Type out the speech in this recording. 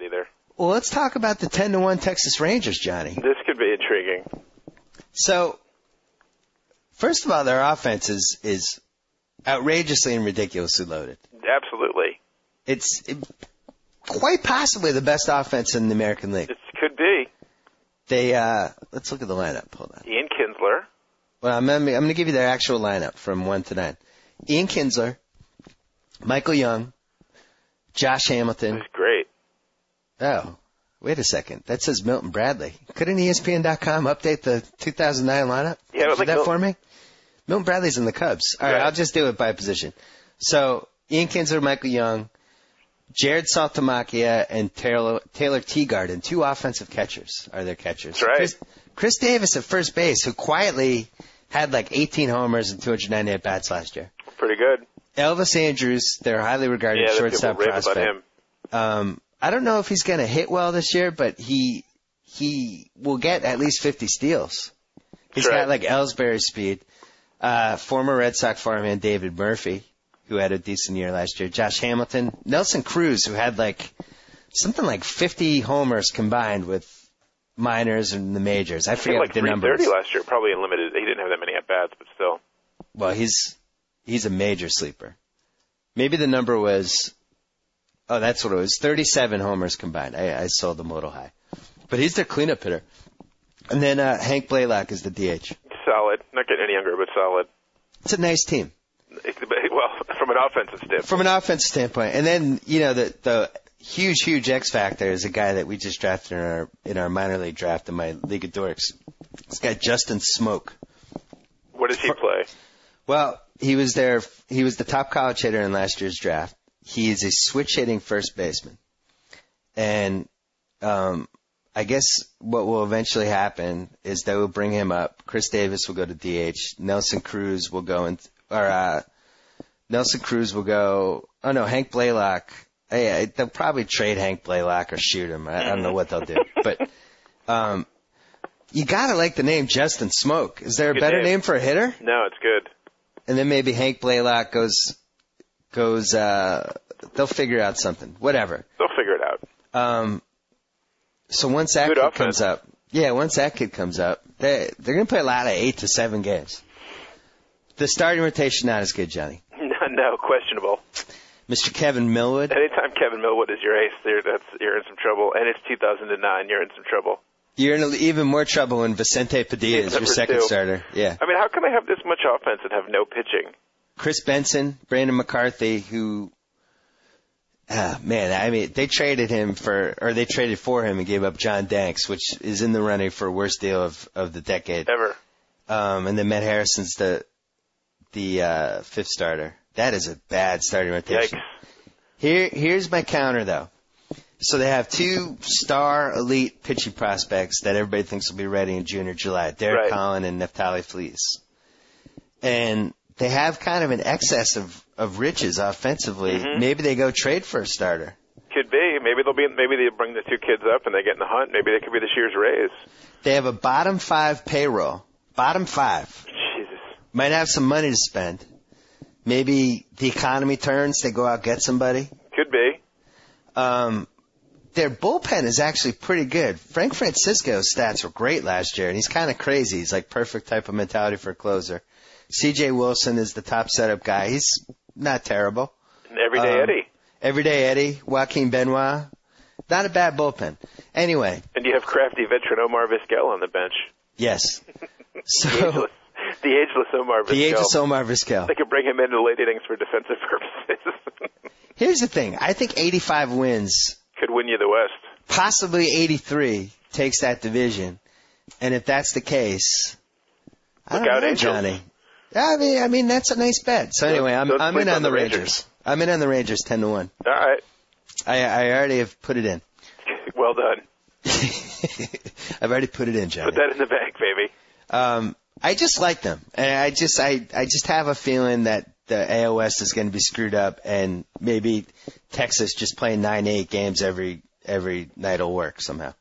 it either. Well, let's talk about the 10-1 Texas Rangers, Johnny. This could be intriguing. So, first of all, their offense is outrageously and ridiculously loaded. Absolutely. It's quite possibly the best offense in the American League. It could be. They let's look at the lineup. Hold on. Ian Kinsler. Well, I'm going to give you their actual lineup from 1 to 9. Ian Kinsler, Michael Young, Josh Hamilton. That's great. Oh, wait a second. That says Milton Bradley. Couldn't ESPN.com update the 2009 lineup? Yeah, it was Did that for me? Milton Bradley's in the Cubs. All right, I'll just do it by position. So, Ian Kinsler, Michael Young, Jared Saltalamacchia, and Taylor Teagarden, 2 offensive catchers are their catchers. That's right. Chris Davis at first base, who quietly had like 18 homers and 290 at-bats last year. Pretty good. Elvis Andrews, their highly regarded shortstop prospect. About him. I don't know if he's going to hit well this year, but he will get at least 50 steals. He's got like Ellsbury speed. Former Red Sox fireman David Murphy, who had a decent year last year. Josh Hamilton. Nelson Cruz, who had something like 50 homers combined with minors and the majors. I forget what the number is. 330 last year, probably unlimited. He didn't have that many at-bats, but still. Well, he's a major sleeper. Maybe the number was, that's what it was, 37 homers combined. I sold them a little high. But he's their cleanup hitter. And then Hank Blaylock is the DH. Solid. Not getting any younger, but solid. It's a nice team. Well, from an offensive standpoint. From an offensive standpoint. And then, the huge X factor is a guy that we just drafted in our minor league draft in my League of Dorks. This guy, Justin Smoke. What does he play? Well, he was the top college hitter in last year's draft. He is a switch hitting first baseman. And, I guess what will eventually happen is they will bring him up. Chris Davis will go to DH. Nelson Cruz will go Hank Blaylock. They'll probably trade Hank Blaylock or shoot him. I don't know what they'll do. But, you gotta like the name Justin Smoke. Is there a better name for a hitter? No, it's good. And then maybe Hank Blaylock goes, they'll figure out something. Whatever. They'll figure it out. So once that kid comes up, they're going to play a lot of 8 to 7 games. The starting rotation not as good, Johnny. No, questionable. Mr. Kevin Millwood. Anytime Kevin Millwood is your ace, you're in some trouble. And it's 2009, you're in some trouble. You're in even more trouble when Vicente Padilla is your second starter. Yeah. I mean, how can they have this much offense and have no pitching? Chris Benson, Brandon McCarthy, who... they traded for him and gave up John Danks, which is in the running for worst deal of the decade. Ever. And then Matt Harrison's the fifth starter. That is a bad starting rotation. Yikes. Here's my counter, though. So they have 2 star elite pitching prospects that everybody thinks will be ready in June or July, Derek Collin and Neftali Feliz. And they have kind of an excess of riches offensively. Mm-hmm. Maybe they go trade for a starter. Could be. Maybe they bring the 2 kids up and they get in the hunt. Maybe they could be this year's Rays. They have a bottom 5 payroll. Bottom 5. Jesus. Might have some money to spend. Maybe the economy turns. They go out get somebody. Could be. Their bullpen is actually pretty good. Frank Francisco's stats were great last year, and he's kind of crazy. He's like perfect type of mentality for a closer. C.J. Wilson is the top setup guy. He's not terrible. And Everyday Eddie. Joaquin Benoit. Not a bad bullpen. Anyway. And you have crafty veteran Omar Vizquel on the bench. Yes. So the ageless Omar Vizquel. The ageless Omar Vizquel. They could bring him into late innings for defensive purposes. Here's the thing. I think 85 wins could win you the West. Possibly 83 takes that division. And if that's the case, I don't know, Johnny. I mean, that's a nice bet. So anyway, I'm in on the Rangers. I'm in on the Rangers 10-1. All right. I already have put it in. Well done. I've already put it in, Johnny. Put that in the bank, baby. I just like them. And I just have a feeling that the AL West is going to be screwed up, and maybe Texas just playing 9-8 games every night will work somehow.